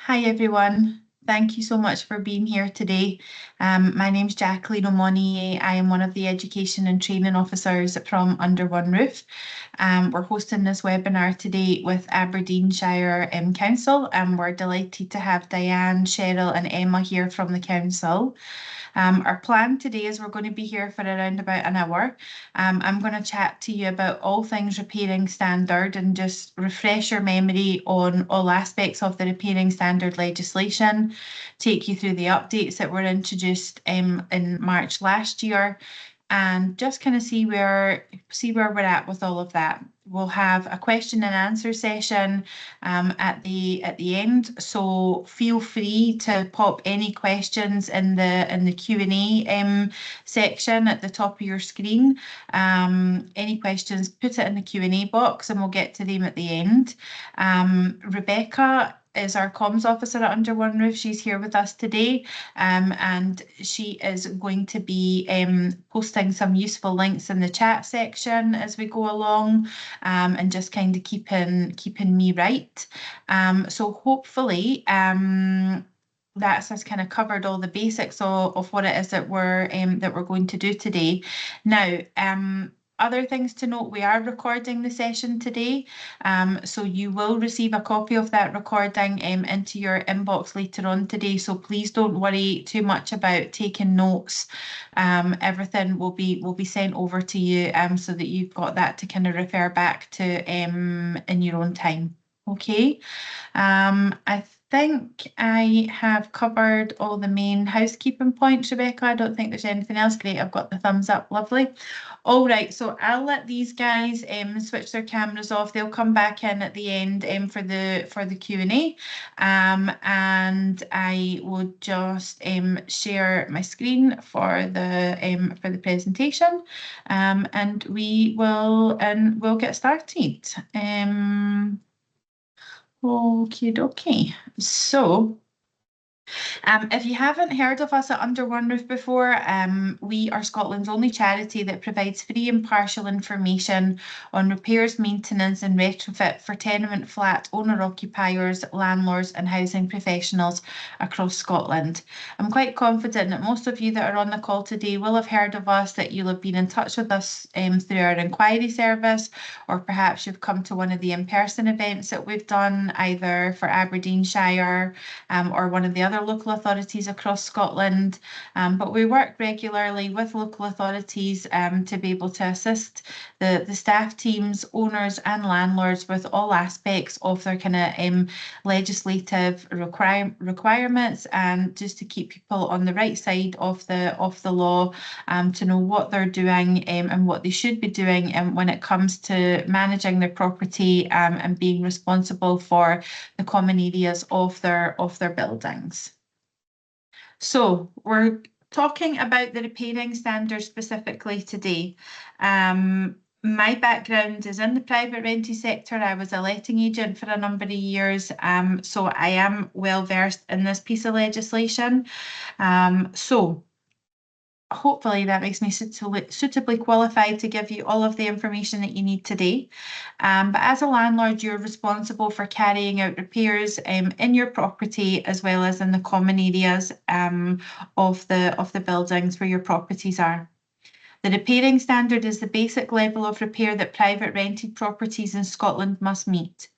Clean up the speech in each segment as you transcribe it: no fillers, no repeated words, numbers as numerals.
Hi everyone. Thank you so much for being here today. My name's Jacqueline O'Money. I am one of the Education and Training Officers from Under One Roof. We're hosting this webinar today with Aberdeenshire Council, and we're delighted to have Diane, Cheryl and Emma here from the council. Our plan today is we're going to be here for around about an hour. I'm going to chat to you about all things repairing standard and just refresh your memory on all aspects of the repairing standard legislation, take you through the updates that were introduced in March last year, and just kind of see where we're at with all of that. We'll have a question and answer session at the end, so feel free to pop any questions in the Q&A section at the top of your screen. Any questions, put it in the Q&A box and we'll get to them at the end. Rebecca is our comms officer at Under One Roof. She's here with us today, and she is going to be posting some useful links in the chat section as we go along, and just kind of keeping me right. So hopefully that's us kind of covered all the basics of what it is that we're going to do today. Now, other things to note, we are recording the session today, so you will receive a copy of that recording into your inbox later on today, so please don't worry too much about taking notes. Everything will be sent over to you so that you've got that to kind of refer back to in your own time. Okay, I think I have covered all the main housekeeping points, Rebecca. I don't think there's anything else. Great, I've got the thumbs up, lovely. All right, so I'll let these guys switch their cameras off. They'll come back in at the end for the Q&A, and I will just share my screen for the presentation, and we'll get started. Okie dokie. So, if you haven't heard of us at Under One Roof before, we are Scotland's only charity that provides free impartial information on repairs, maintenance and retrofit for tenement flat owner-occupiers, landlords and housing professionals across Scotland. I'm quite confident that most of you that are on the call today will have heard of us, that you'll have been in touch with us through our inquiry service, or perhaps you've come to one of the in-person events that we've done, either for Aberdeenshire or one of the other local authorities across Scotland, but we work regularly with local authorities to be able to assist the staff teams, owners and landlords with all aspects of their kind of legislative requirements, and just to keep people on the right side of the law, to know what they're doing and what they should be doing when it comes to managing their property and being responsible for the common areas of their buildings. So we're talking about the repairing standards specifically today. My background is in the private rented sector. I was a letting agent for a number of years, so I am well versed in this piece of legislation. So hopefully that makes me suitably qualified to give you all of the information that you need today. But as a landlord, you're responsible for carrying out repairs in your property as well as in the common areas of the buildings where your properties are. The repairing standard is the basic level of repair that private rented properties in Scotland must meet.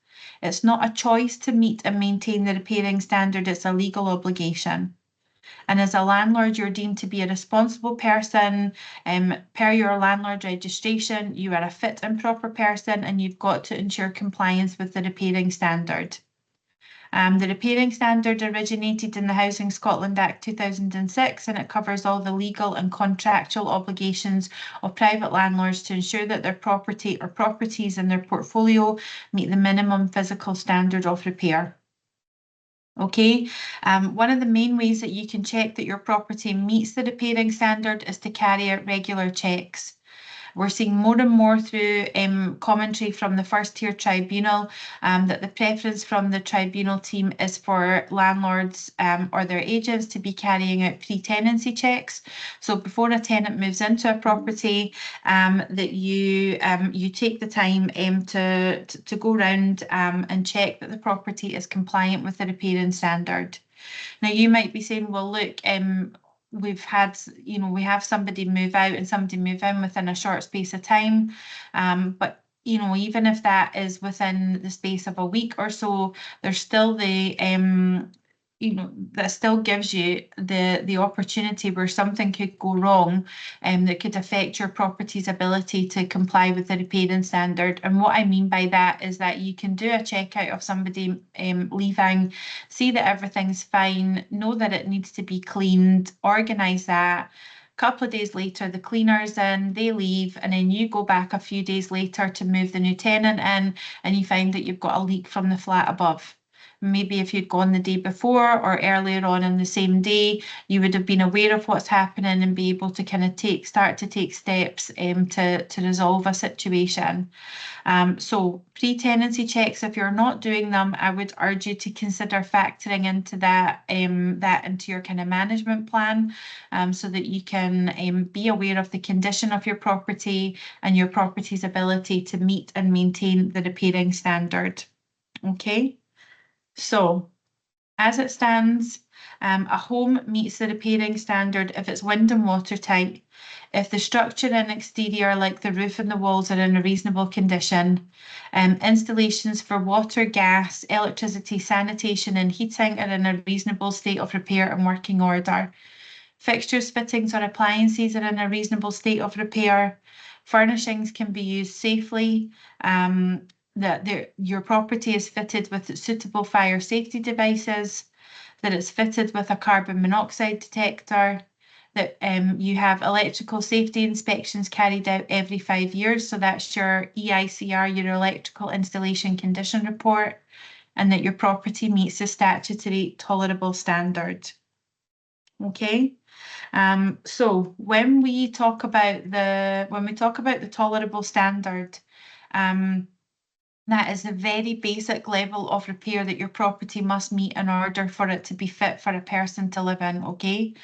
It's not a choice to meet and maintain the repairing standard, it's a legal obligation. And as a landlord, you're deemed to be a responsible person. Per your landlord registration, you are a fit and proper person, and you've got to ensure compliance with the repairing standard. The repairing standard originated in the Housing Scotland Act 2006, and it covers all the legal and contractual obligations of private landlords to ensure that their property or properties in their portfolio meet the minimum physical standard of repair. Okay, one of the main ways that you can check that your property meets the repairing standard is to carry out regular checks. We're seeing more and more through commentary from the first tier tribunal that the preference from the tribunal team is for landlords or their agents to be carrying out pre-tenancy checks. So before a tenant moves into a property, that you take the time to go around and check that the property is compliant with the repairing standard. Now you might be saying, well, look, we've had, we have somebody move out and somebody move in within a short space of time. But, even if that is within the space of a week or so, there's still the, that still gives you the opportunity where something could go wrong that could affect your property's ability to comply with the repairing standard. And what I mean by that is that you can do a checkout of somebody leaving, see that everything's fine, know that it needs to be cleaned, organise that. A couple of days later, the cleaner's in, they leave, and then you go back a few days later to move the new tenant in, and you find that you've got a leak from the flat above. Maybe if you'd gone the day before or earlier on in the same day, you would have been aware of what's happening and be able to kind of start to take steps to resolve a situation. So pre-tenancy checks, if you're not doing them, I would urge you to consider factoring into that into your kind of management plan, so that you can be aware of the condition of your property and your property's ability to meet and maintain the repairing standard. Okay. So, as it stands, a home meets the repairing standard if it's wind and watertight, if the structure and exterior, like the roof and the walls, are in a reasonable condition, installations for water, gas, electricity, sanitation and heating are in a reasonable state of repair and working order. Fixtures, fittings or appliances are in a reasonable state of repair. Furnishings can be used safely. That your property is fitted with suitable fire safety devices, that it's fitted with a carbon monoxide detector, that you have electrical safety inspections carried out every 5 years. So that's your EICR, your electrical installation condition report, and that your property meets the statutory tolerable standard. Okay. So when we talk about the tolerable standard, that is the very basic level of repair that your property must meet in order for it to be fit for a person to live in, okay?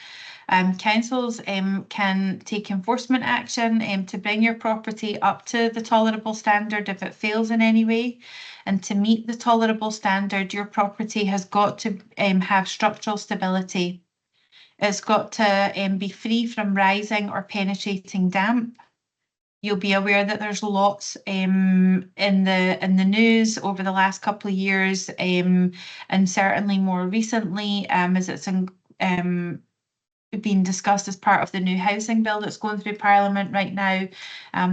Councils can take enforcement action to bring your property up to the tolerable standard if it fails in any way. And to meet the tolerable standard, your property has got to have structural stability. It's got to be free from rising or penetrating damp. You'll be aware that there's lots in the news over the last couple of years, and certainly more recently, as it's being discussed as part of the new housing bill that's going through Parliament right now.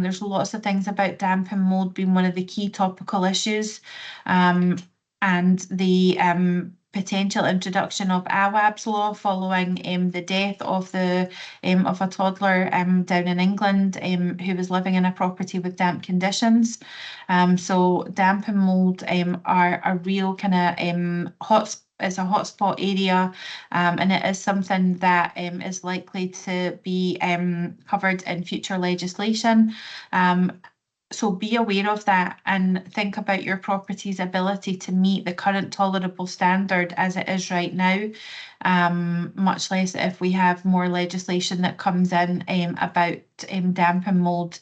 There's lots of things about damp and mould being one of the key topical issues, and the potential introduction of AWAB's law following the death of a toddler down in England who was living in a property with damp conditions. So damp and mould are a real kind of it's a hotspot area, and it is something that is likely to be covered in future legislation. So be aware of that and think about your property's ability to meet the current tolerable standard as it is right now, much less if we have more legislation that comes in about damp and mould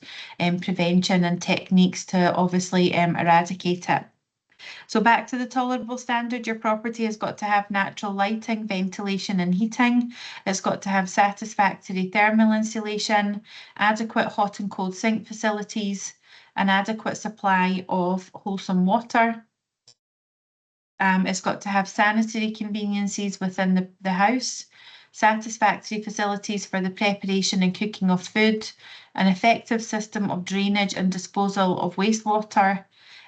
prevention and techniques to obviously eradicate it. So back to the tolerable standard, your property has got to have natural lighting, ventilation and heating. It's got to have satisfactory thermal insulation, adequate hot and cold sink facilities, an adequate supply of wholesome water. It's got to have sanitary conveniences within the house, satisfactory facilities for the preparation and cooking of food, an effective system of drainage and disposal of wastewater,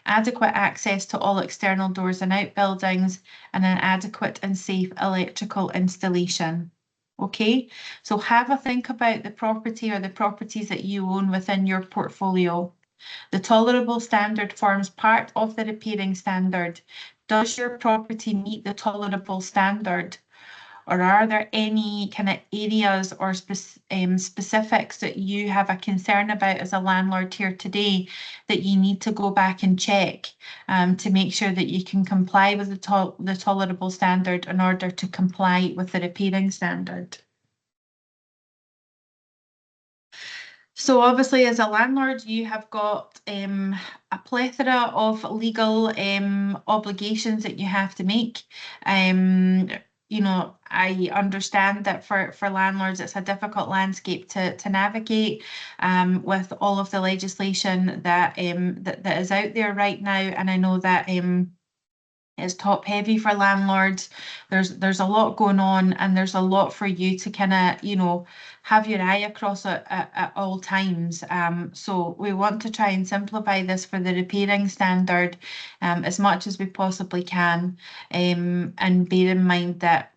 adequate access to all external doors and outbuildings, and an adequate and safe electrical installation. Okay, so have a think about the property or the properties that you own within your portfolio. The tolerable standard forms part of the repairing standard. Does your property meet the tolerable standard? or are there any kind of areas or specifics that you have a concern about as a landlord here today that you need to go back and check to make sure that you can comply with the tolerable standard in order to comply with the repairing standard? So obviously, as a landlord, you have got a plethora of legal obligations that you have to make. Um, I understand that for landlords, it's a difficult landscape to navigate with all of the legislation that is out there right now. And I know that it's top heavy for landlords. There's a lot going on, and there's a lot for you to kind of, have your eye across at all times. So we want to try and simplify this for the repairing standard as much as we possibly can. And bear in mind that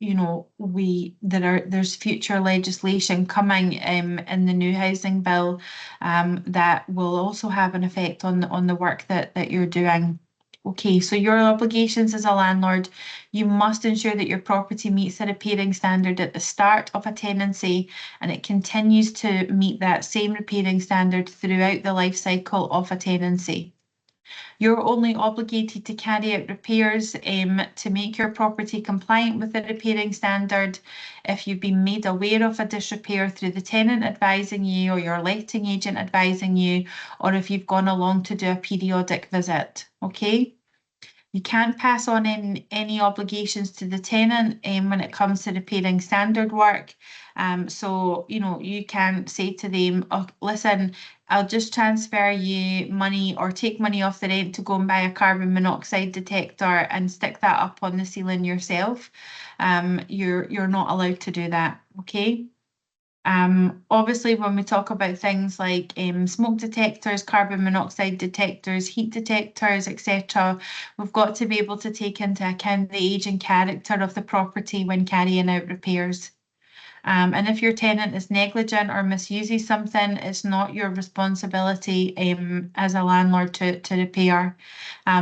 there's future legislation coming in the new housing bill that will also have an effect on the work that you're doing. Okay, so your obligations as a landlord, you must ensure that your property meets the repairing standard at the start of a tenancy, and it continues to meet that same repairing standard throughout the life cycle of a tenancy. You're only obligated to carry out repairs to make your property compliant with the repairing standard if you've been made aware of a disrepair through the tenant advising you or your letting agent advising you, or if you've gone along to do a periodic visit. Okay. You can't pass on any obligations to the tenant when it comes to repairing standard work. So, you can say to them, oh, listen, I'll just transfer you money or take money off the rent to go and buy a carbon monoxide detector and stick that up on the ceiling yourself. You're not allowed to do that, okay? Obviously, when we talk about things like smoke detectors, carbon monoxide detectors, heat detectors, etc., we've got to be able to take into account the age and character of the property when carrying out repairs. And if your tenant is negligent or misuses something, it's not your responsibility as a landlord to repair.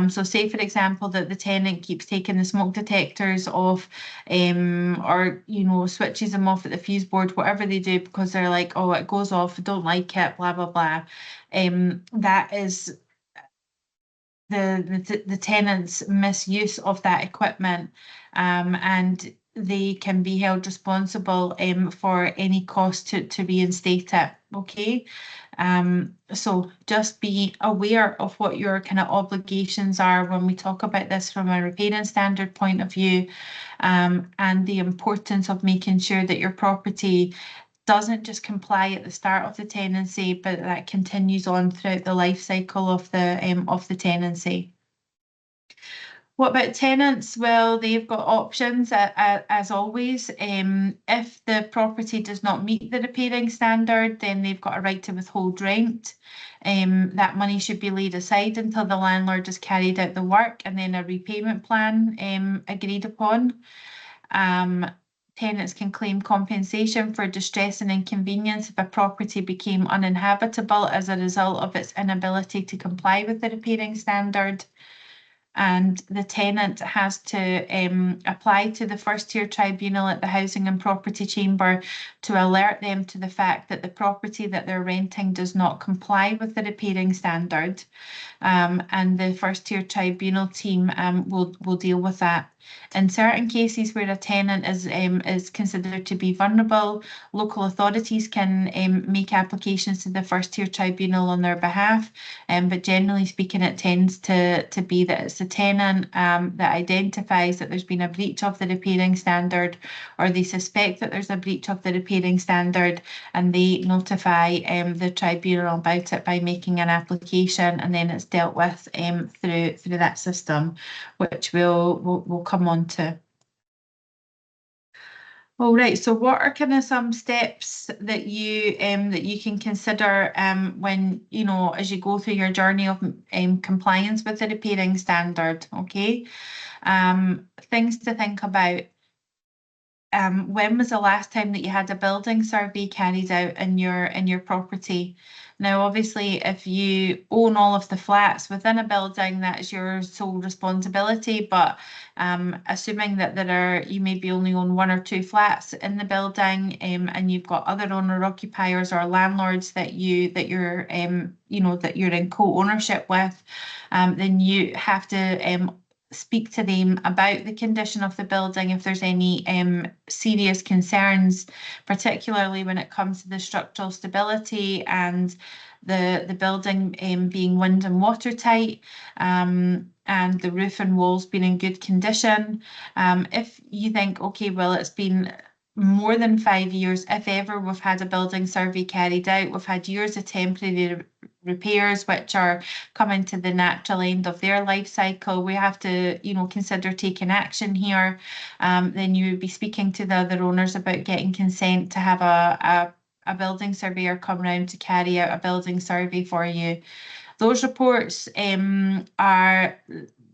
So say, for example, that the tenant keeps taking the smoke detectors off or, switches them off at the fuse board, whatever they do, because they're like, oh, it goes off, I don't like it, blah, blah, blah. That is the tenant's misuse of that equipment, and they can be held responsible for any cost to reinstate it. Okay. So just be aware of what your kind of obligations are when we talk about this from a repairing standard point of view, and the importance of making sure that your property doesn't just comply at the start of the tenancy, but that continues on throughout the life cycle of the tenancy. What about tenants? Well, they've got options as always. If the property does not meet the repairing standard, then they've got a right to withhold rent. That money should be laid aside until the landlord has carried out the work and then a repayment plan agreed upon. Tenants can claim compensation for distress and inconvenience if a property became uninhabitable as a result of its inability to comply with the repairing standard. And the tenant has to apply to the first tier tribunal at the Housing and Property Chamber to alert them to the fact that the property that they're renting does not comply with the repairing standard. And the first tier tribunal team will deal with that. In certain cases where a tenant is considered to be vulnerable, local authorities can make applications to the first tier tribunal on their behalf. But generally speaking, it tends to be that it's the tenant that identifies that there's been a breach of the repairing standard, or they suspect that there's a breach of the repairing standard, and they notify the tribunal about it by making an application, and then it's dealt with through that system, which we'll come on to. All right, so what are kind of some steps that you can consider when as you go through your journey of compliance with the repairing standard? Okay, things to think about. When was the last time that you had a building survey carried out in your property? Now, obviously, if you own all of the flats within a building, that is your sole responsibility. But assuming that you maybe only own one or two flats in the building, and you've got other owner occupiers or landlords that you're that you're in co-ownership with, then you have to speak to them about the condition of the building if there's any serious concerns, particularly when it comes to the structural stability and the building being wind and watertight, and the roof and walls being in good condition. If you think, okay, well, it's been more than 5 years, if ever we've had a building survey carried out, we've had years of temporary repairs which are coming to the natural end of their life cycle, we have to, consider taking action here. Then you would be speaking to the other owners about getting consent to have a building surveyor come round to carry out a building survey for you. Those reports are,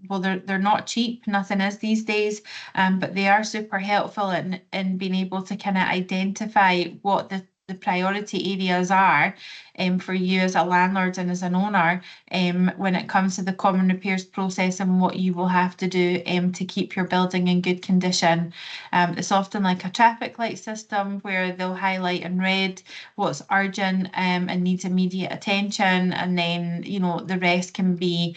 well, they're not cheap, nothing is these days, but they are super helpful in being able to kind of identify what the priority areas are for you as a landlord and as an owner when it comes to the common repairs process and what you will have to do to keep your building in good condition. It's often like a traffic light system where they'll highlight in red what's urgent and needs immediate attention, and then the rest can be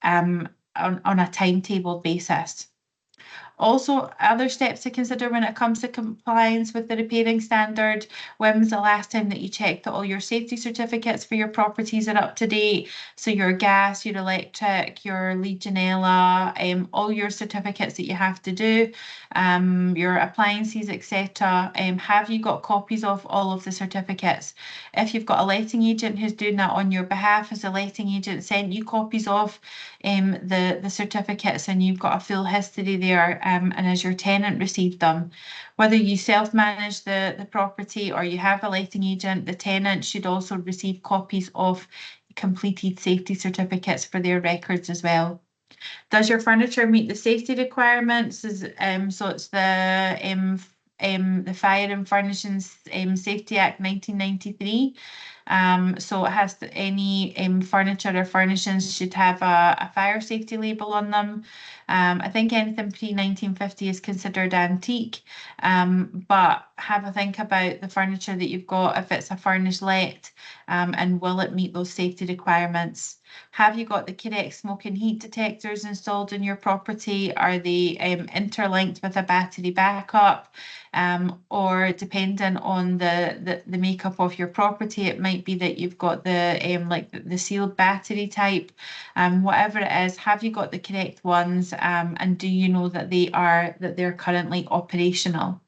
on a timetable basis. Also, other steps to consider when it comes to compliance with the repairing standard. When was the last time that you checked that all your safety certificates for your properties are up to date? So your gas, your electric, your Legionella, all your certificates that you have to do, your appliances, etc. Have you got copies of all of the certificates? If you've got a letting agent who's doing that on your behalf, has the letting agent sent you copies of the certificates, and you've got a full history there, and has your tenant received them? Whether you self-manage the property or you have a letting agent, the tenant should also receive copies of completed safety certificates for their records as well. Does your furniture meet the safety requirements? So it's the Fire and Furnishings Safety Act 1993. So it has any furniture or furnishings should have a fire safety label on them. I think anything pre-1950 is considered antique, but have a think about the furniture that you've got, if it's a furnished let, and will it meet those safety requirements? Have you got the correct smoke and heat detectors installed in your property? Are they interlinked with a battery backup? Or depending on the makeup of your property, it might be that you've got the sealed battery type. Whatever it is, have you got the correct ones? And do you know that they're currently operational?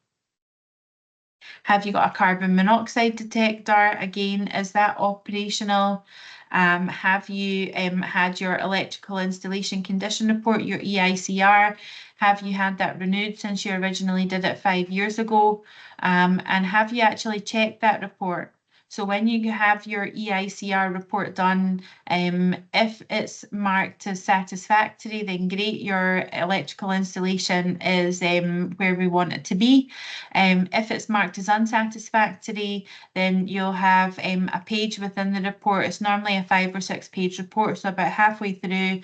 Have you got a carbon monoxide detector? Again, is that operational? Have you had your electrical installation condition report, your EICR? Have you had that renewed since you originally did it 5 years ago? And have you actually checked that report? So when you have your EICR report done, if it's marked as satisfactory, then great, your electrical installation is where we want it to be. If it's marked as unsatisfactory, then you'll have a page within the report. It's normally a 5 or 6 page report, so about halfway through,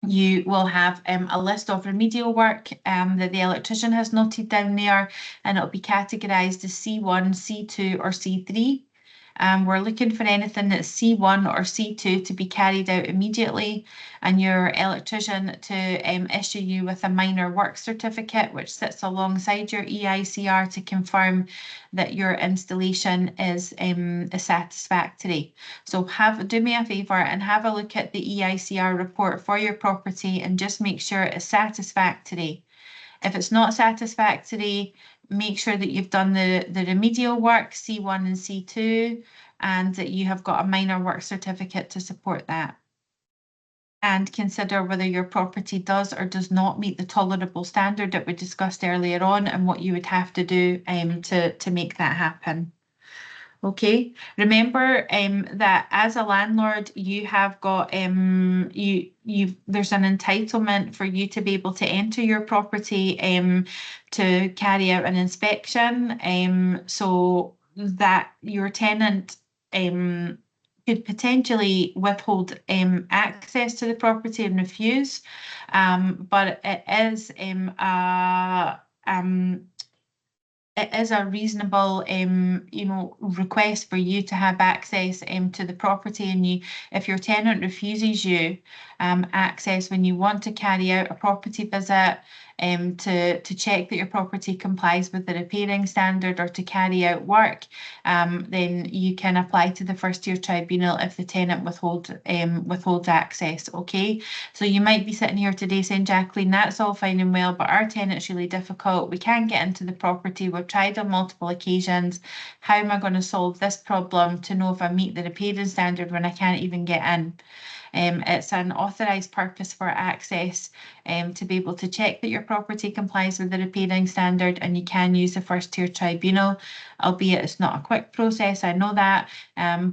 you will have a list of remedial work that the electrician has noted down there, and it'll be categorised as C1, C2 or C3. We're looking for anything that's C1 or C2 to be carried out immediately, and your electrician to issue you with a minor work certificate, which sits alongside your EICR to confirm that your installation is satisfactory. So do me a favour and have a look at the EICR report for your property and just make sure it's satisfactory. If it's not satisfactory, make sure that you've done the remedial work, C1 and C2, and that you have got a minor work certificate to support that. And consider whether your property does or does not meet the tolerable standard that we discussed earlier on, and what you would have to do to make that happen. Okay, remember that as a landlord, you have got there's an entitlement for you to be able to enter your property to carry out an inspection, so that your tenant could potentially withhold access to the property and refuse, but it is a reasonable, request for you to have access to the property, and if your tenant refuses you access when you want to carry out a property visit, to check that your property complies with the repairing standard or to carry out work, then you can apply to the first tier tribunal if the tenant withholds access. Okay, so you might be sitting here today saying, Jacqueline, that's all fine and well, but our tenant's really difficult. We can't get into the property. We've tried on multiple occasions. How am I going to solve this problem to know if I meet the repairing standard when I can't even get in? It's an authorised purpose for access to be able to check that your property complies with the repairing standard, and you can use the first tier tribunal, albeit it's not a quick process, I know that,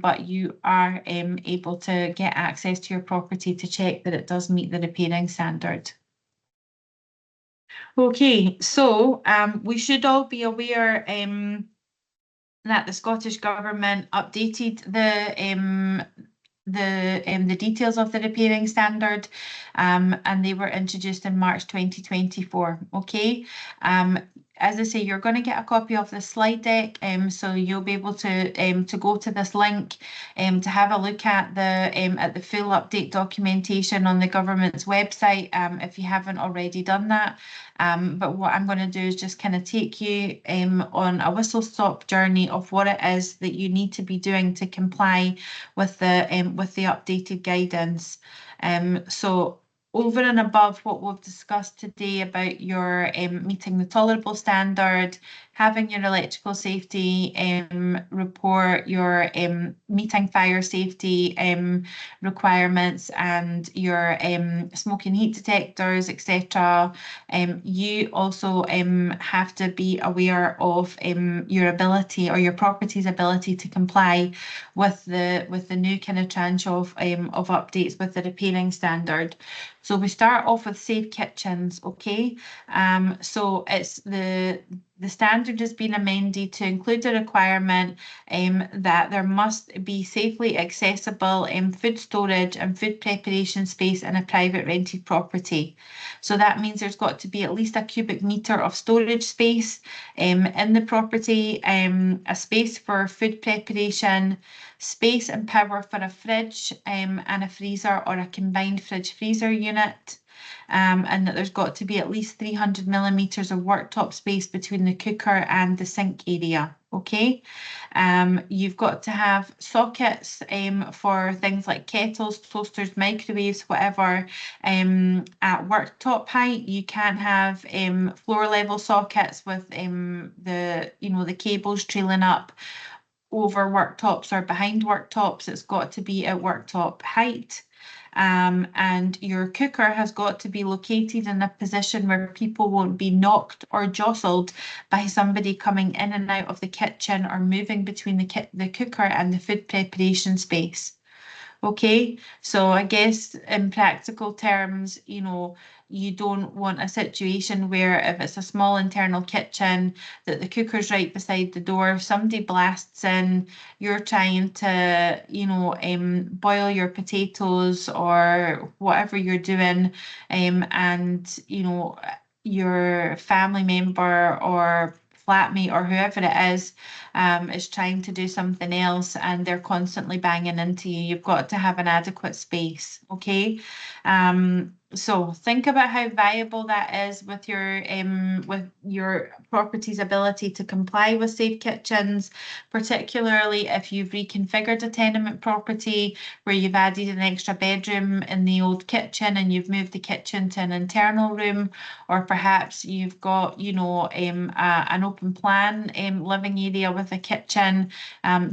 but you are able to get access to your property to check that it does meet the repairing standard. Okay, so we should all be aware that the Scottish Government updated the details of the repairing standard, and they were introduced in March 2024. Okay, as I say, you're going to get a copy of the slide deck, so you'll be able to go to this link to have a look at the full update documentation on the government's website if you haven't already done that. But what I'm going to do is just kind of take you on a whistle-stop journey of what it is that you need to be doing to comply with the updated guidance. So over and above what we've discussed today about your meeting the tolerable standard, having your electrical safety report, your meeting fire safety requirements, and your smoke and heat detectors, etc. You also have to be aware of your ability or your property's ability to comply with the new kind of tranche of updates with the repairing standard. So we start off with safe kitchens, okay? So it's the standard has been amended to include a requirement that there must be safely accessible food storage and food preparation space in a private rented property. So that means there's got to be at least a cubic metre of storage space in the property, a space for food preparation, space and power for a fridge and a freezer or a combined fridge freezer unit, and that there's got to be at least 300 millimetres of worktop space between the cooker and the sink area. Okay, you've got to have sockets for things like kettles, toasters, microwaves, whatever, at worktop height. You can't have floor level sockets with the cables trailing up over worktops or behind worktops. It's got to be at worktop height. And your cooker has got to be located in a position where people won't be knocked or jostled by somebody coming in and out of the kitchen or moving between the cooker and the food preparation space. Okay, so I guess in practical terms, you don't want a situation where if it's a small internal kitchen that the cooker's right beside the door, if somebody blasts in, you're trying to, boil your potatoes or whatever you're doing, and, your family member or flatmate or whoever it is trying to do something else and they're constantly banging into you. You've got to have an adequate space, okay? So think about how viable that is with your property's ability to comply with safe kitchens, particularly if you've reconfigured a tenement property where you've added an extra bedroom in the old kitchen and you've moved the kitchen to an internal room, or perhaps you've got, an open plan living area with a kitchen.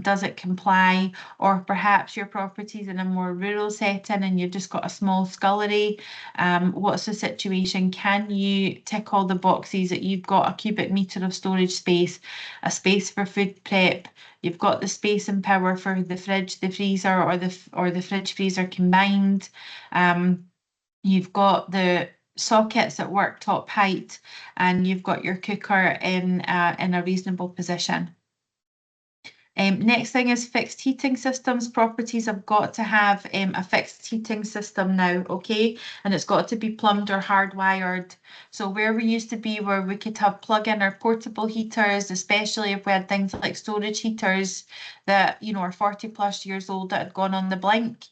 Does it comply? Or perhaps your property's in a more rural setting and you've just got a small scullery. What's the situation? Can you tick all the boxes that you've got a cubic metre of storage space, a space for food prep, you've got the space and power for the fridge, the freezer, or the fridge freezer combined. You've got the sockets at worktop height, and you've got your cooker in a reasonable position. Next thing is fixed heating systems. Properties have got to have a fixed heating system now, okay? And it's got to be plumbed or hardwired. So where we used to be where we could have plug-in or portable heaters, especially if we had things like storage heaters that, you know, are 40 plus years old that had gone on the blink,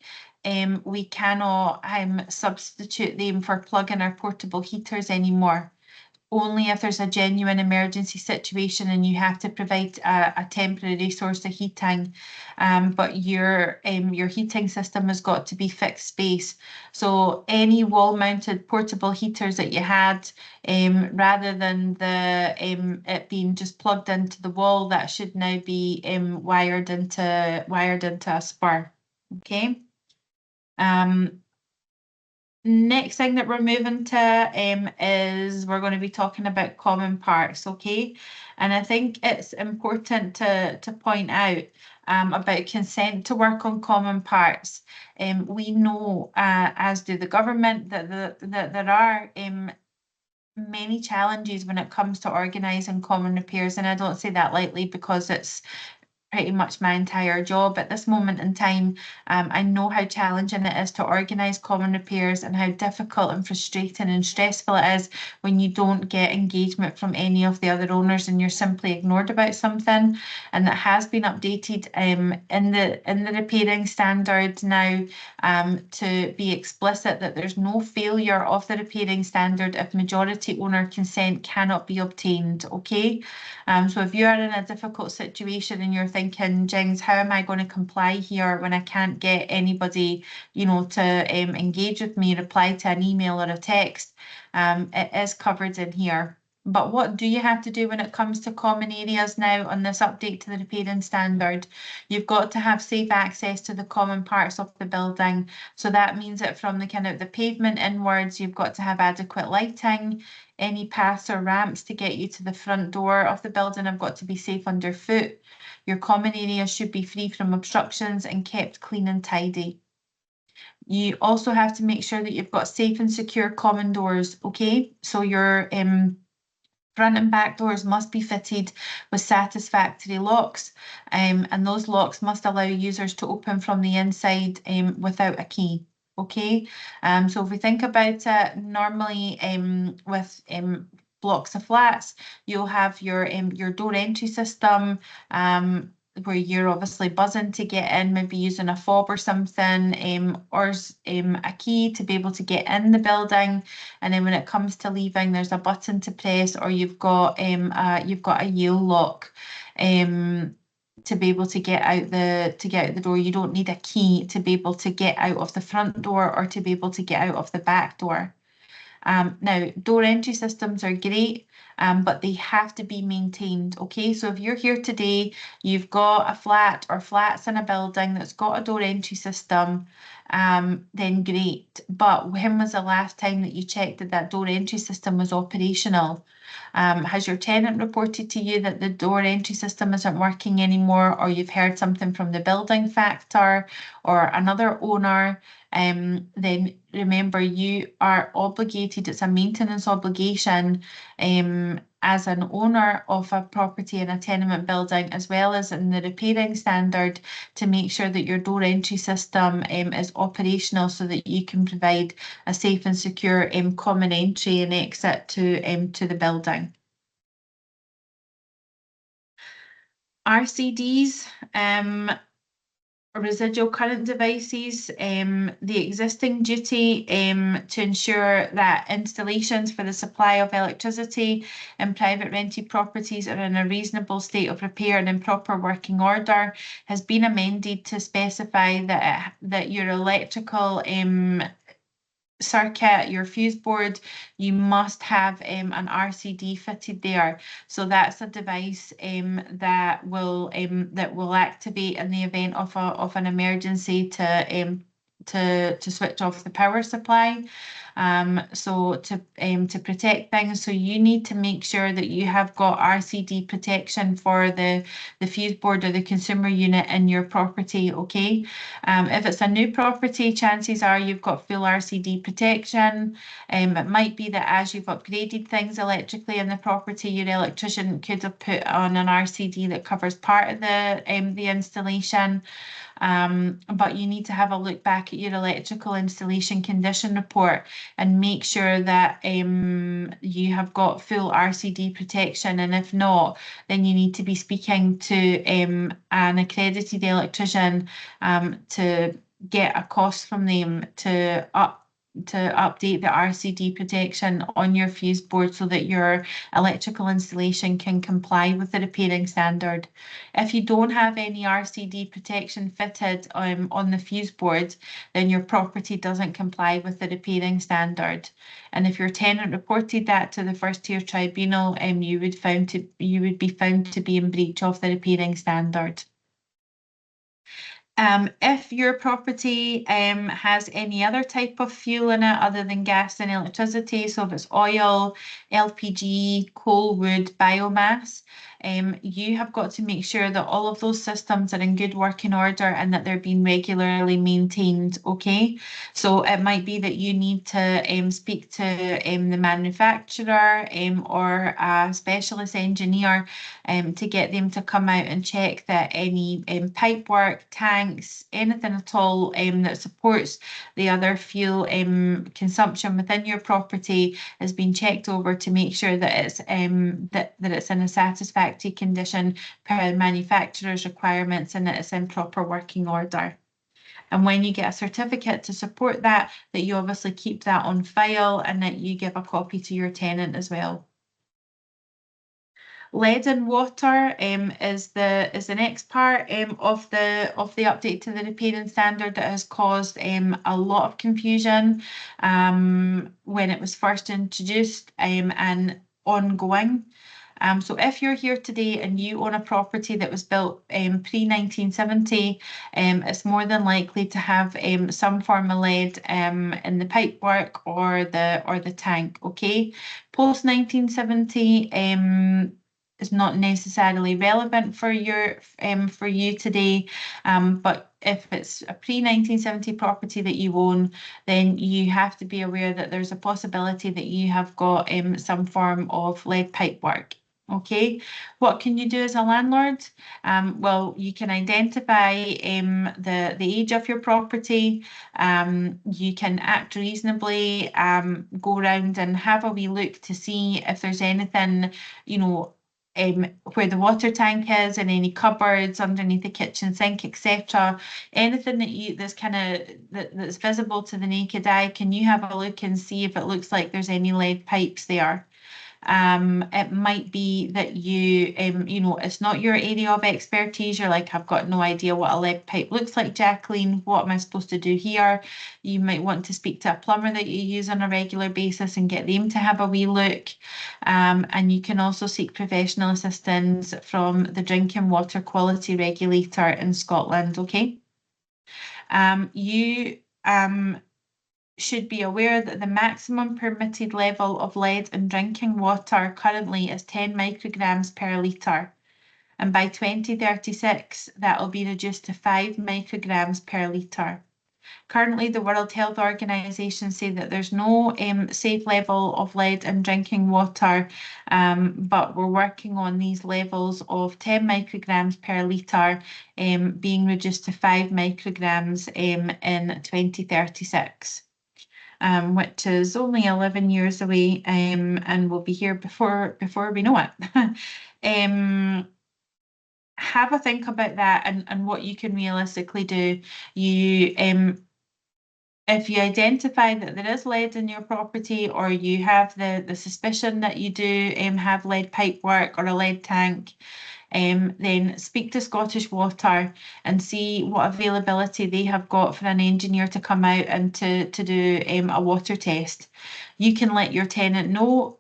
we cannot substitute them for plug-in or portable heaters anymore. Only if there's a genuine emergency situation and you have to provide a temporary source of heating, but your heating system has got to be fixed space. So any wall-mounted portable heaters that you had, rather than it being just plugged into the wall, that should now be wired into a spur. Okay. Next thing that we're moving to is we're going to be talking about common parts, okay? And I think it's important to point out about consent to work on common parts. We know, as do the government, that there are many challenges when it comes to organising common repairs, and I don't say that lightly because it's pretty much my entire job at this moment in time. I know how challenging it is to organise common repairs and how difficult and frustrating and stressful it is when you don't get engagement from any of the other owners and you're simply ignored about something. And that has been updated in the repairing standard now to be explicit that there's no failure of the repairing standard if majority owner consent cannot be obtained. Okay. So if you are in a difficult situation and you're thinking, Jings, how am I going to comply here when I can't get anybody, you know, to engage with me, reply to an email or a text, it is covered in here. But what do you have to do when it comes to common areas now on this update to the repairing standard? You've got to have safe access to the common parts of the building. So that means that from the kind of the pavement inwards, you've got to have adequate lighting. Any paths or ramps to get you to the front door of the building have got to be safe underfoot. Your common areas should be free from obstructions and kept clean and tidy. You also have to make sure that you've got safe and secure common doors, okay? So your front and back doors must be fitted with satisfactory locks, and those locks must allow users to open from the inside without a key. Okay, so if we think about it, normally with blocks of flats, you'll have your door entry system, where you're obviously buzzing to get in, maybe using a fob or something, or a key to be able to get in the building. And then when it comes to leaving, there's a button to press, or you've got a Yale lock to be able to get out the door. You don't need a key to be able to get out of the front door or to be able to get out of the back door. Now, door entry systems are great, but they have to be maintained. Okay, so if you're here today, you've got a flat or flats in a building that's got a door entry system, then great. But when was the last time that you checked that that door entry system was operational? Has your tenant reported to you that the door entry system isn't working anymore, or you've heard something from the building factor or another owner? Then remember you are obligated, it's a maintenance obligation as an owner of a property in a tenement building, as well as in the repairing standard, to make sure that your door entry system is operational so that you can provide a safe and secure common entry and exit to the building. RCDs, residual current devices, the existing duty to ensure that installations for the supply of electricity in private rented properties are in a reasonable state of repair and in proper working order has been amended to specify that your electrical circuit, your fuse board, you must have an RCD fitted there. So that's a device that will activate in the event of an emergency to to switch off the power supply. So to protect things, so you need to make sure that you have got RCD protection for the fuse board or the consumer unit in your property, okay? If it's a new property, chances are you've got full RCD protection. It might be that as you've upgraded things electrically in the property, your electrician could have put on an RCD that covers part of the installation. But you need to have a look back at your electrical installation condition report and make sure that you have got full RCD protection. And if not, then you need to be speaking to an accredited electrician to get a cost from them to update the RCD protection on your fuse board so that your electrical installation can comply with the repairing standard. If you don't have any RCD protection fitted on the fuse board, then your property doesn't comply with the repairing standard. And if your tenant reported that to the first tier tribunal, you would be found to be in breach of the repairing standard. If your property has any other type of fuel in it other than gas and electricity, so if it's oil, LPG, coal, wood, biomass, you have got to make sure that all of those systems are in good working order and that they're being regularly maintained, okay? So it might be that you need to speak to the manufacturer or a specialist engineer to get them to come out and check that any pipe work, tanks, anything at all that supports the other fuel consumption within your property has been checked over to make sure that it's that it's in a satisfactory condition per the manufacturer's requirements and that it's in proper working order. And when you get a certificate to support that, that you obviously keep that on file and that you give a copy to your tenant as well. Lead in water is the next part of the update to the repairing standard that has caused a lot of confusion when it was first introduced and ongoing. So if you're here today and you own a property that was built pre-1970, it's more than likely to have some form of lead in the pipework or the tank. Okay, post 1970 is not necessarily relevant for you today, but if it's a pre-1970 property that you own, then you have to be aware that there's a possibility that you have got some form of lead pipework. Okay, what can you do as a landlord? Well, you can identify the age of your property. You can act reasonably, go around and have a wee look to see if there's anything, you know, where the water tank is and any cupboards underneath the kitchen sink, etc. Anything that's kind of that's visible to the naked eye, can you have a look and see if it looks like there's any lead pipes there? It might be that you know, it's not your area of expertise. You're like, I've got no idea what a lead pipe looks like, Jacqueline. What am I supposed to do here? You might want to speak to a plumber that you use on a regular basis and get them to have a wee look. And you can also seek professional assistance from the Drinking Water Quality Regulator in Scotland, okay? You should be aware that the maximum permitted level of lead in drinking water currently is 10 micrograms per litre. And by 2036, that will be reduced to 5 micrograms per litre. Currently, the World Health Organization say that there's no safe level of lead in drinking water, but we're working on these levels of 10 micrograms per litre being reduced to 5 micrograms in 2036. Which is only 11 years away, and will be here before we know it. Have a think about that and what you can realistically do. If you identify that there is lead in your property, or you have the suspicion that you do have lead pipework or a lead tank, then speak to Scottish Water and see what availability they have got for an engineer to come out and to do a water test. You can let your tenant know,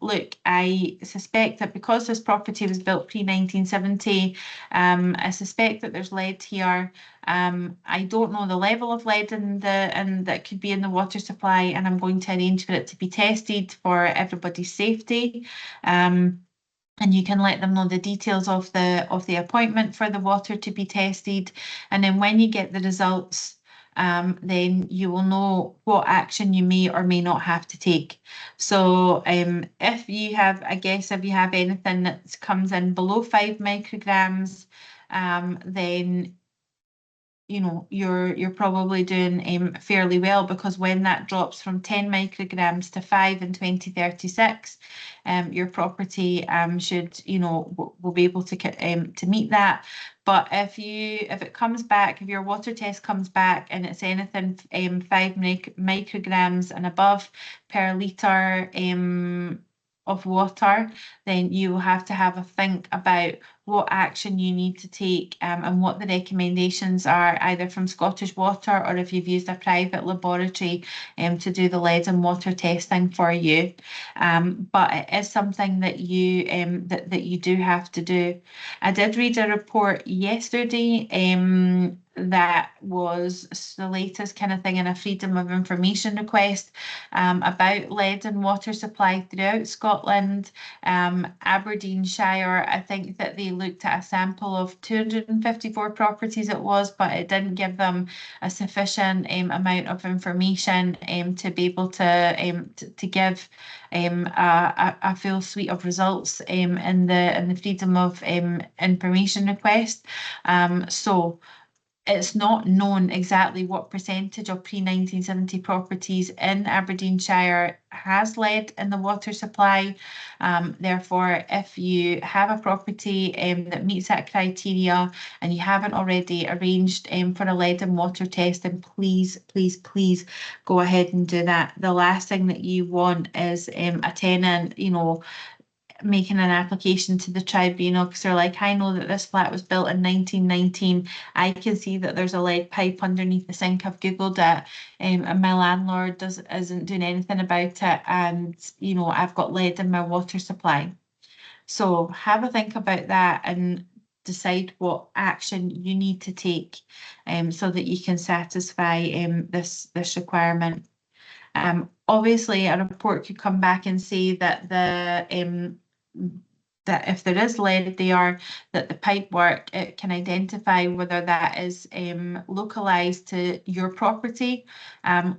look, I suspect that because this property was built pre-1970, I suspect that there's lead here. I don't know the level of lead and that could be in the water supply, and I'm going to arrange for it to be tested for everybody's safety. And you can let them know the details of the appointment for the water to be tested. And then when you get the results, then you will know what action you may or may not have to take. So if you have, I guess, if you have anything that comes in below 5 micrograms, then you're probably doing fairly well, because when that drops from 10 micrograms to 5 in 2036, your property should will be able to meet that. But if it comes back, if your water test comes back and it's anything 5 micrograms and above per litre of water, then you will have to have a think about what action you need to take and what the recommendations are, either from Scottish Water or if you've used a private laboratory to do the lead and water testing for you. But it is something that you that you do have to do. I did read a report yesterday that was the latest kind of thing in a Freedom of Information request about lead and water supply throughout Scotland. Aberdeenshire, I think that they looked at a sample of 254 properties it was, but it didn't give them a sufficient amount of information to be able to give a full suite of results in the Freedom of Information request. So it's not known exactly what percentage of pre-1970 properties in Aberdeenshire has lead in the water supply. Therefore, if you have a property that meets that criteria and you haven't already arranged for a lead and water test, then please, please, please go ahead and do that. The last thing that you want is a tenant, making an application to the tribunal because they're like, I know that this flat was built in 1919. I can see that there's a lead pipe underneath the sink. I've Googled it, and my landlord isn't doing anything about it. And, I've got lead in my water supply. So have a think about that and decide what action you need to take so that you can satisfy this requirement. Obviously, a report could come back and say that that if there is lead there, that the pipe work, it can identify whether that is localised to your property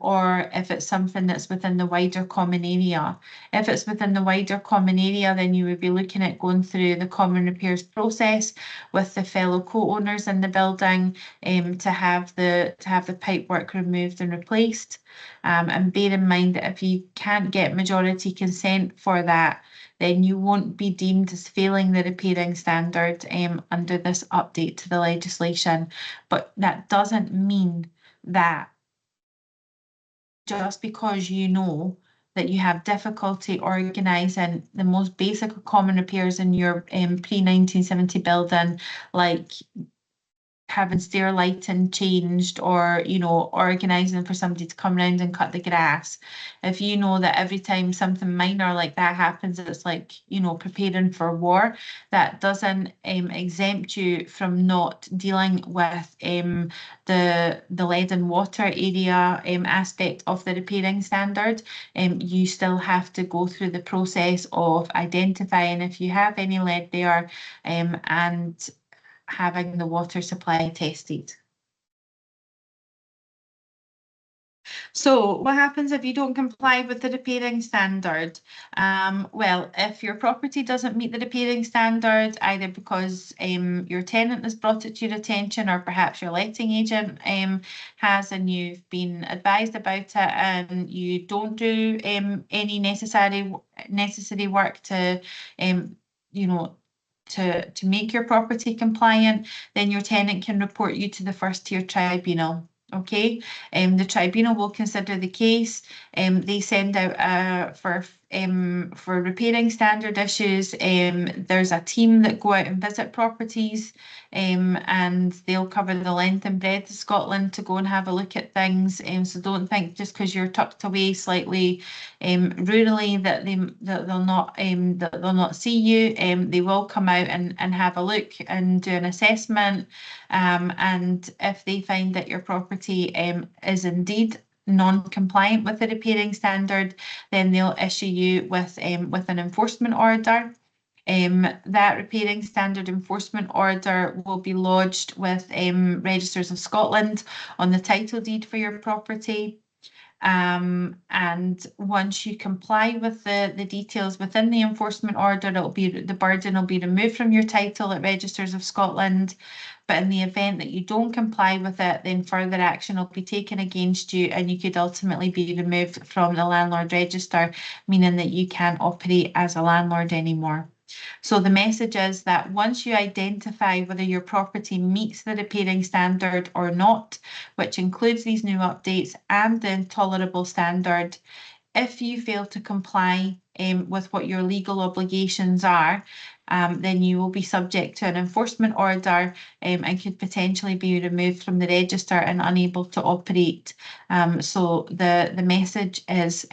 or if it's something that's within the wider common area. If it's within the wider common area, then you would be looking at going through the common repairs process with the fellow co-owners in the building to have the pipe work removed and replaced. And bear in mind that if you can't get majority consent for that, then you won't be deemed as failing the repairing standard under this update to the legislation. But that doesn't mean that just because you know that you have difficulty organising the most basic of common repairs in your pre-1970 building, like having stair lighting changed or, organising for somebody to come round and cut the grass. If you know that every time something minor like that happens, it's like, preparing for war, that doesn't exempt you from not dealing with the lead and water area aspect of the repairing standard. You still have to go through the process of identifying if you have any lead there and having the water supply tested. So what happens if you don't comply with the repairing standard? Well, if your property doesn't meet the repairing standard, either because your tenant has brought it to your attention or perhaps your letting agent has and you've been advised about it and you don't do any necessary work to to make your property compliant, then your tenant can report you to the first tier tribunal. Okay, the tribunal will consider the case. They send out for for repairing standard issues, there's a team that go out and visit properties, and they'll cover the length and breadth of Scotland to go and have a look at things. So don't think just because you're tucked away slightly rurally that they'll not see you. They will come out and have a look and do an assessment. And if they find that your property is indeed non-compliant with the repairing standard, then they'll issue you with an enforcement order. That repairing standard enforcement order will be lodged with Registers of Scotland on the title deed for your property. And once you comply with the details within the enforcement order, the burden will be removed from your title at Registers of Scotland. But in the event that you don't comply with it, then further action will be taken against you, and you could ultimately be removed from the landlord register, meaning that you can't operate as a landlord anymore. So the message is that once you identify whether your property meets the repairing standard or not, which includes these new updates and the intolerable standard, if you fail to comply with what your legal obligations are, then you will be subject to an enforcement order and could potentially be removed from the register and unable to operate. So the message is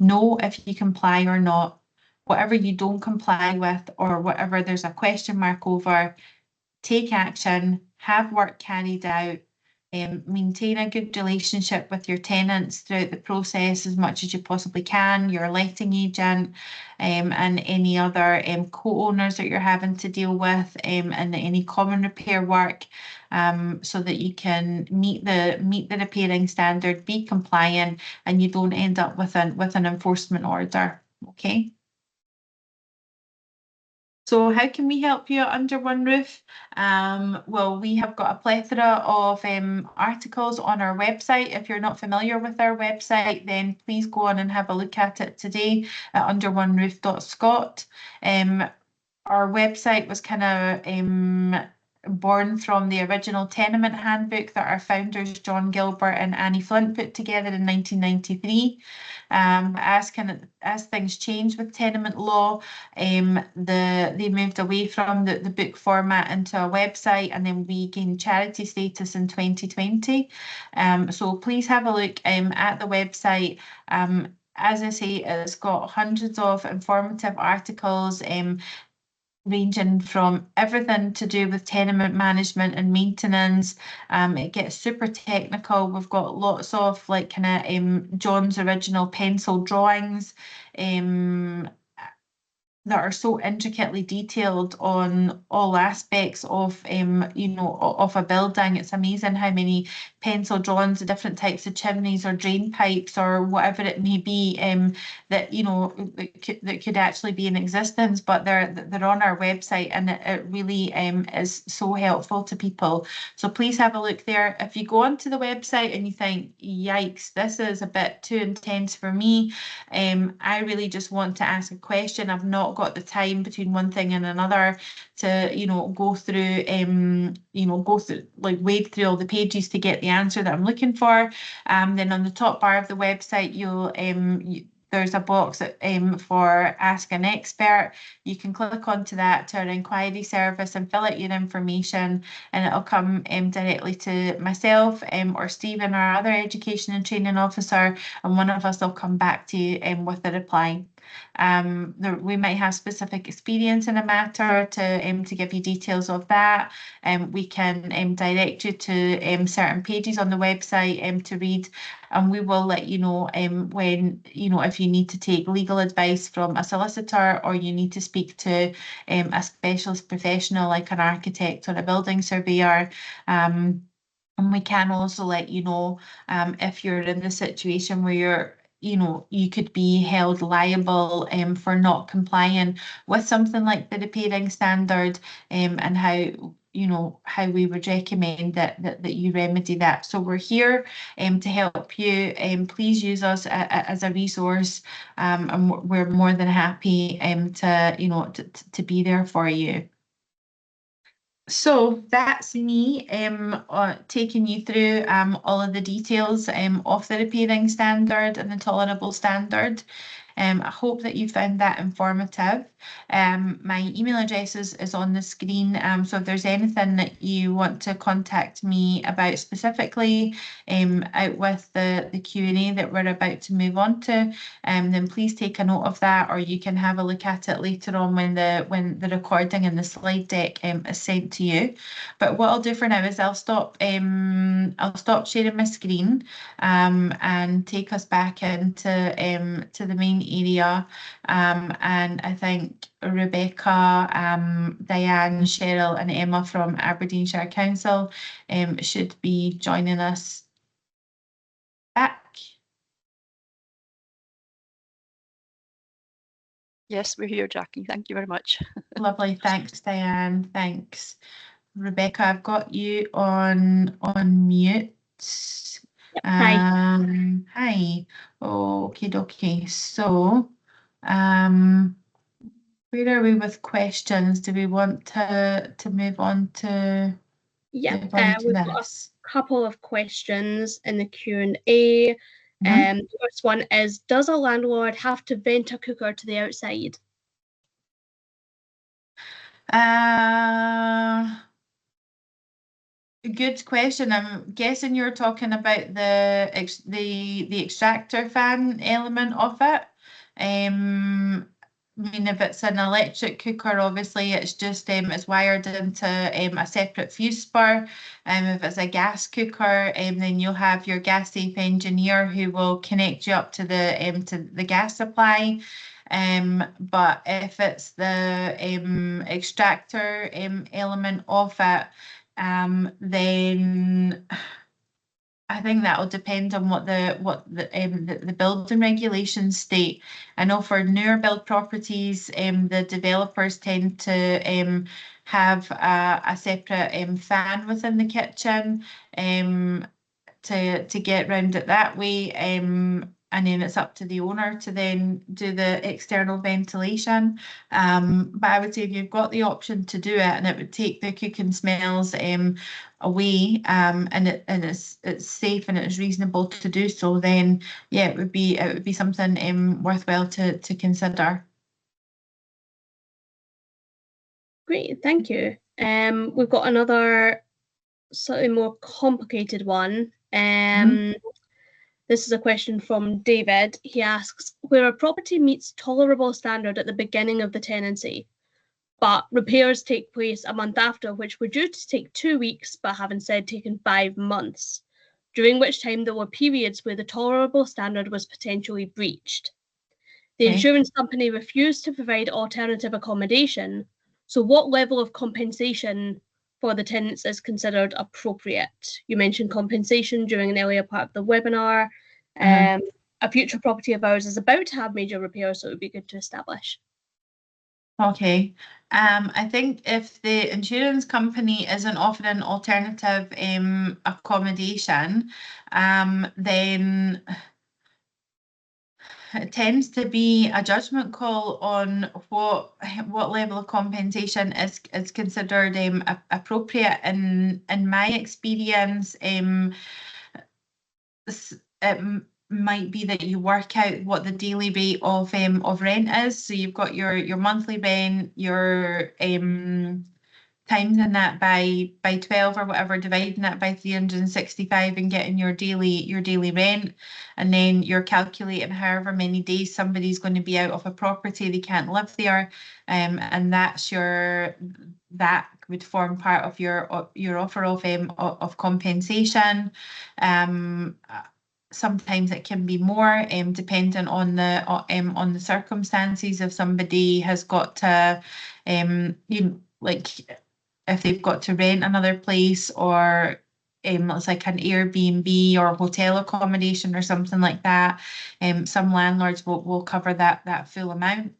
no if you comply or not. Whatever you don't comply with or whatever there's a question mark over, take action, have work carried out, maintain a good relationship with your tenants throughout the process as much as you possibly can, your letting agent, and any other co-owners that you're having to deal with, and any common repair work, so that you can meet the repairing standard, be compliant, and you don't end up with an enforcement order. Okay. So how can we help you under one roof? Well, we have got a plethora of articles on our website. If you're not familiar with our website, then please go on and have a look at it today at underoneroof.scot. Our website was kind of born from the original tenement handbook that our founders, John Gilbert and Annie Flint, put together in 1993. As things changed with tenement law, they moved away from the book format into a website, and then we gained charity status in 2020. So please have a look at the website. As I say, it's got hundreds of informative articles, ranging from everything to do with tenement management and maintenance. It gets super technical. We've got lots of like kind of John's original pencil drawings that are so intricately detailed on all aspects of of a building. It's amazing how many pencil drawings of different types of chimneys or drain pipes or whatever it may be that that could actually be in existence, but they're on our website, and it really is so helpful to people. So please have a look there. If you go onto the website and you think, yikes, this is a bit too intense for me, I really just want to ask a question, I've not got the time between one thing and another to go through like wade through all the pages to get the answer that I'm looking for, then on the top bar of the website there's a box for Ask an Expert. You can click onto that to our inquiry service and fill out your information, and it'll come directly to myself or Stephen, our other education and training officer, and one of us will come back to you with a reply. We might have specific experience in a matter to give you details of that. We can direct you to certain pages on the website to read, and we will let you know when if you need to take legal advice from a solicitor or you need to speak to a specialist professional like an architect or a building surveyor. And we can also let you know if you're in the situation where you could be held liable for not complying with something like the repairing standard, and how we would recommend that you remedy that. So we're here to help you. Please use us as a resource, and we're more than happy to be there for you. So that's me taking you through all of the details of the repairing standard and the tolerable standard. I hope that you found that informative. My email address is on the screen. So if there's anything that you want to contact me about specifically, out with the Q&A that we're about to move on to, then please take a note of that, or you can have a look at it later on when the recording and the slide deck is sent to you. But what I'll do for now is I'll stop sharing my screen and take us back into to the main area. And I think Rebecca, Diane, Cheryl, and Emma from Aberdeenshire Council should be joining us back. Yes, we're here, Jackie. Thank you very much. Lovely. Thanks, Diane. Thanks. Rebecca, I've got you on mute. Hi. Hi. Okay, dokie. So, where are we with questions? Do we want to move on to we've got a couple of questions in the Q&A. The first one is, does a landlord have to vent a cooker to the outside? Good question. I'm guessing you're talking about the extractor fan element of it. I mean, if it's an electric cooker, obviously it's just it's wired into a separate fuse spur. If it's a gas cooker, then you'll have your gas safe engineer who will connect you up to the gas supply. But if it's the extractor element of it, then I think that will depend on what the building regulations state. I know for newer build properties, the developers tend to have a separate fan within the kitchen to get round it that way. And then it's up to the owner to then do the external ventilation. But I would say if you've got the option to do it and it would take the cooking smells away, and it's safe and it's reasonable to do so, then yeah, it would be something worthwhile to consider. Great, thank you. We've got another slightly more complicated one. This is a question from David. He asks, where a property meets tolerable standard at the beginning of the tenancy, but repairs take place a month after, which were due to take 2 weeks, but have instead taken 5 months, during which time there were periods where the tolerable standard was potentially breached. The insurance company refused to provide alternative accommodation. So what level of compensation for the tenants is considered appropriate? You mentioned compensation during an earlier part of the webinar. A future property of ours is about to have major repairs, so it would be good to establish. Okay. I think if the insurance company isn't offering alternative accommodation, then it tends to be a judgment call on what level of compensation is considered appropriate. In my experience, it might be that you work out what the daily rate of rent is. So you've got your monthly rent, your times in that by 12 or whatever, dividing that by 365 and getting your daily rent, and then you're calculating however many days somebody's going to be out of a property, they can't live there, and that would form part of your offer of compensation. Sometimes it can be more, dependent on the circumstances. If somebody has got to, like if they've got to rent another place, or it's like an Airbnb or hotel accommodation or something like that, some landlords will cover that full amount.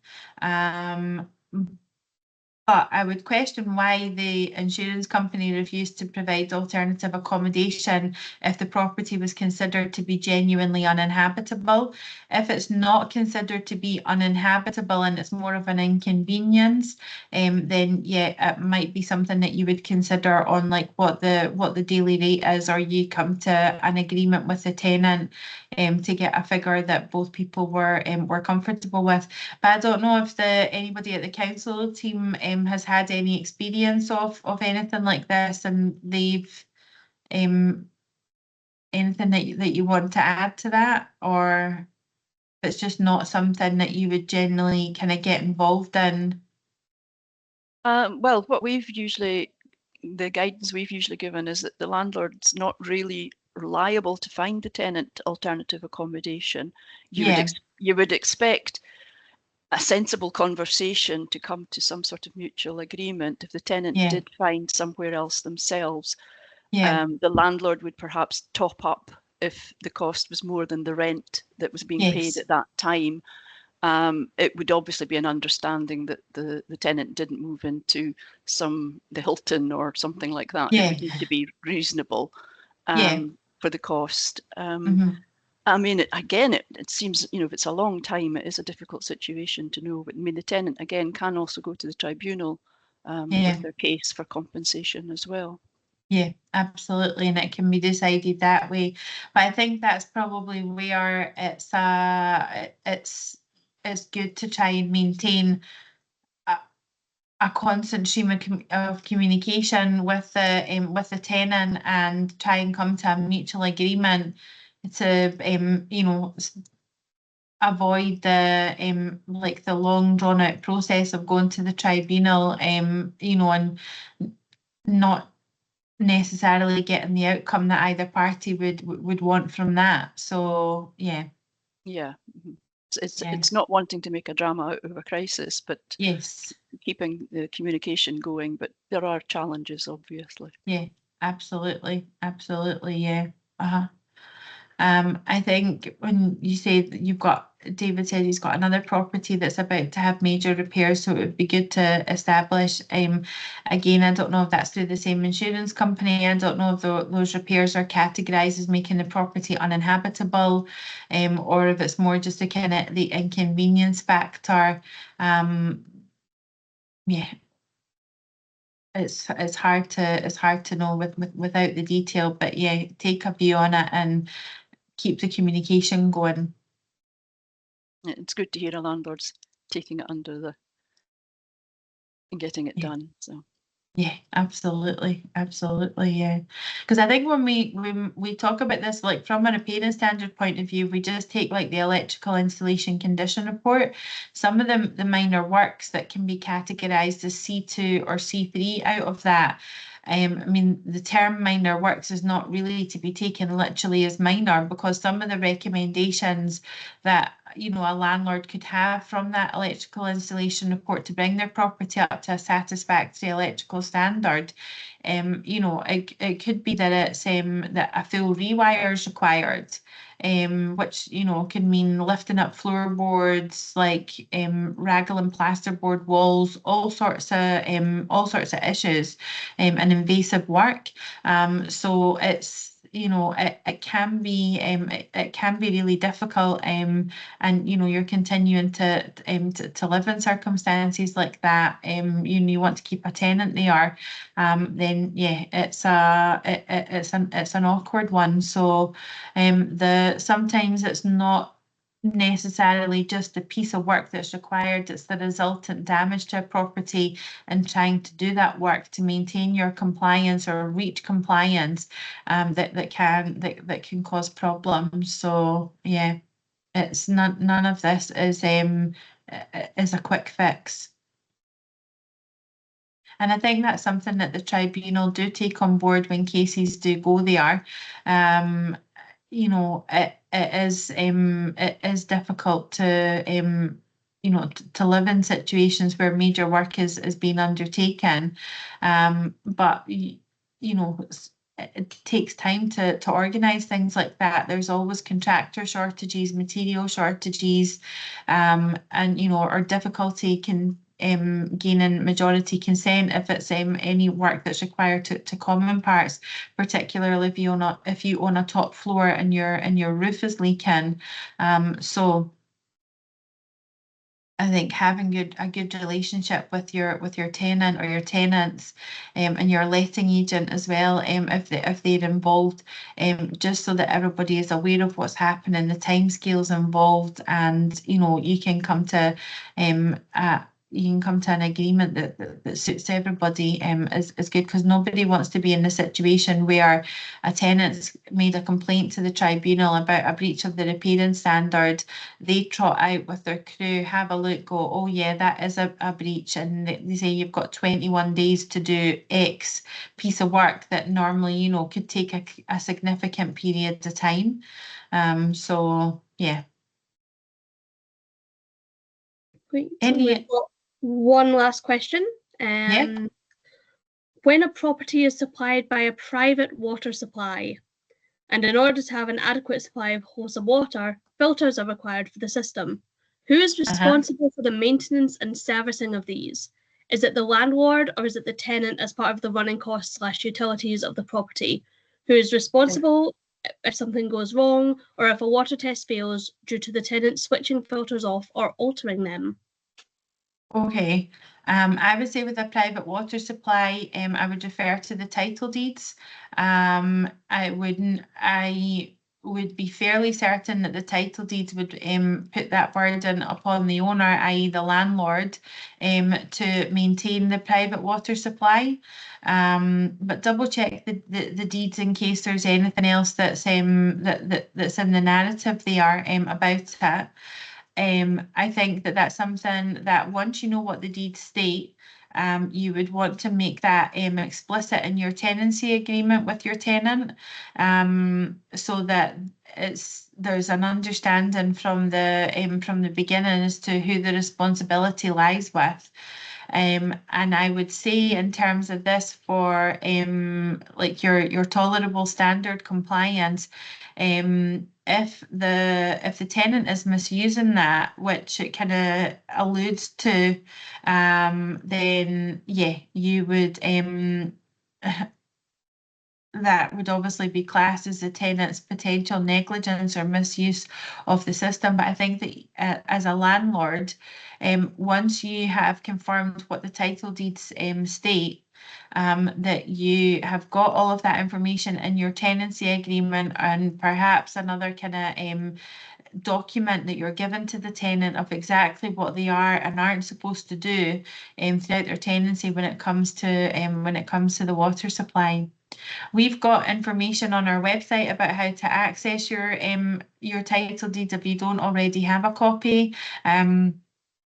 But I would question why the insurance company refused to provide alternative accommodation if the property was considered to be genuinely uninhabitable. If it's not considered to be uninhabitable and it's more of an inconvenience, then yeah, it might be something that you would consider on like what the daily rate is, or you come to an agreement with the tenant to get a figure that both people were comfortable with. But I don't know if anybody at the council team has had any experience of anything like this, and they've anything that you want to add to that, or it's just not something that you would generally kind of get involved in. Well, the guidance we've usually given is that the landlord's not really reliable to find the tenant alternative accommodation. You would expect a sensible conversation to come to some sort of mutual agreement. If the tenant did find somewhere else themselves, the landlord would perhaps top up if the cost was more than the rent that was being paid at that time. It would obviously be an understanding that the tenant didn't move into the Hilton or something like that. It would need to be reasonable for the cost. I mean, it seems, if it's a long time, it is a difficult situation to know. But I mean, the tenant, again, can also go to the tribunal with their case for compensation as well. Yeah, absolutely. And it can be decided that way. But I think that's probably where it's good to try and maintain a constant stream of communication with the tenant and try and come to a mutual agreement to avoid the like the long drawn out process of going to the tribunal, and not necessarily getting the outcome that either party would want from that. So yeah. It's not wanting to make a drama out of a crisis, but yes, keeping the communication going. But there are challenges, obviously. Yeah, absolutely, yeah. I think when you say that David said he's got another property that's about to have major repairs, so it would be good to establish. Again, I don't know if that's through the same insurance company. I don't know if those repairs are categorised as making the property uninhabitable, or if it's more just a kind of the inconvenience factor. Yeah. It's hard to know without the detail, but yeah, take a view on it and keep the communication going. It's good to hear a landlord's taking it and getting it done. So yeah, absolutely, yeah. Because I think when we talk about this, like from a repairing standard point of view, we just take like the electrical installation condition report. Some of the minor works that can be categorised as C2 or C3 out of that. I mean, the term minor works is not really to be taken literally as minor, because some of the recommendations that a landlord could have from that electrical installation report to bring their property up to a satisfactory electrical standard, it could be that it's that a full rewire is required, which can mean lifting up floorboards, like raglan plasterboard walls, all sorts of issues, and invasive work. So it's it can be really difficult, and you're continuing to live in circumstances like that. You want to keep a tenant there, then yeah, it's an awkward one. So sometimes it's not necessarily just a piece of work that's required, it's the resultant damage to a property, and trying to do that work to maintain your compliance or reach compliance that can cause problems. So yeah, it's none of this is a quick fix. And I think that's something that the tribunal do take on board when cases do go there. It is difficult to to live in situations where major work is being undertaken, but it takes time to organise things like that. There's always contractor shortages, material shortages, and or difficulty can gaining majority consent if it's any work that's required to common parts, particularly if you own a top floor and your roof is leaking. So I think having a good relationship with your tenant or your tenants, and your letting agent as well, if they're involved, just so that everybody is aware of what's happening, the timescales involved, and you can come to an agreement that suits everybody, is good, because nobody wants to be in a situation where a tenant's made a complaint to the tribunal about a breach of the repairing standard. They trot out with their crew, have a look, go, oh yeah, that is a breach, and they say you've got 21 days to do X piece of work that normally could take a significant period of time. So yeah. Great. We've got one last question. Yeah. When a property is supplied by a private water supply, and in order to have an adequate supply of wholesome water, filters are required for the system, who is responsible for the maintenance and servicing of these? Is it the landlord, or is it the tenant as part of the running costs / utilities of the property? Who is responsible if something goes wrong, or if a water test fails due to the tenant switching filters off or altering them? Okay, I would say with a private water supply, I would refer to the title deeds. I would be fairly certain that the title deeds would put that burden upon the owner, i.e. the landlord, to maintain the private water supply. But double check the deeds in case there's anything else that's that's in the narrative there about it. I think that's something that once you know what the deeds state, you would want to make that explicit in your tenancy agreement with your tenant, so that there's an understanding from the beginning as to who the responsibility lies with. And I would say in terms of this, for like your tolerable standard compliance, if the tenant is misusing that, which it kind of alludes to, then yeah, you would that would obviously be classed as the tenant's potential negligence or misuse of the system. But I think that as a landlord, once you have confirmed what the title deeds state, that you have got all of that information in your tenancy agreement, and perhaps another kind of document that you're given to the tenant of exactly what they are and aren't supposed to do throughout their tenancy when it comes to the water supply. We've got information on our website about how to access your title deeds if you don't already have a copy.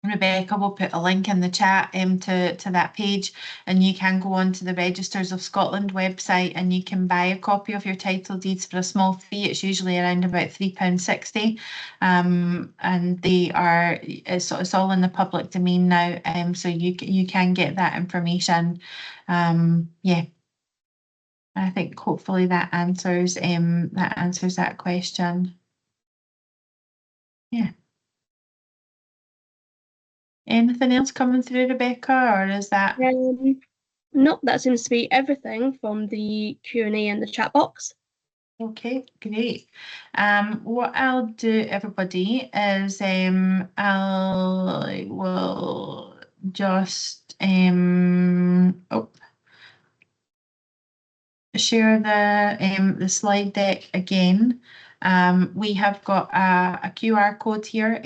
Rebecca will put a link in the chat to that page, and you can go on to the Registers of Scotland website and you can buy a copy of your title deeds for a small fee. It's usually around about £3.60, and it's all in the public domain now, so you can get that information. Yeah. I think hopefully that answers that question. Yeah. Anything else coming through, Rebecca, or is that? Nope, that seems to be everything from the Q&A in the chat box. Okay, great. What I'll do, everybody, is I will just share the slide deck again. We have got a QR code here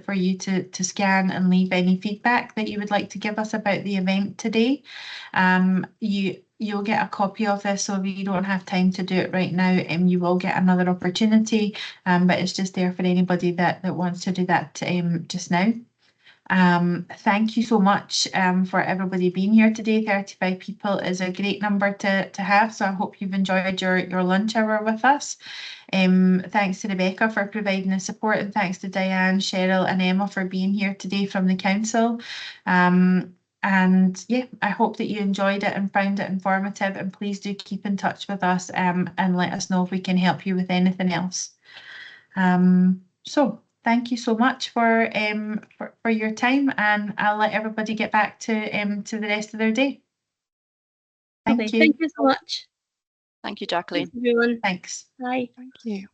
for you to scan and leave any feedback that you would like to give us about the event today. You'll get a copy of this, so if you don't have time to do it right now, you will get another opportunity, but it's just there for anybody that wants to do that just now. Thank you so much for everybody being here today. 35 people is a great number to have, so I hope you've enjoyed your lunch hour with us. Thanks to Rebecca for providing the support, and thanks to Diane, Cheryl and Emma for being here today from the council. And yeah, I hope that you enjoyed it and found it informative, and please do keep in touch with us and let us know if we can help you with anything else. So thank you so much for your time, and I'll let everybody get back to the rest of their day. Thank you. Thank you so much. Thank you, Jacqueline. Thanks, everyone. Thanks. Bye. Thank you.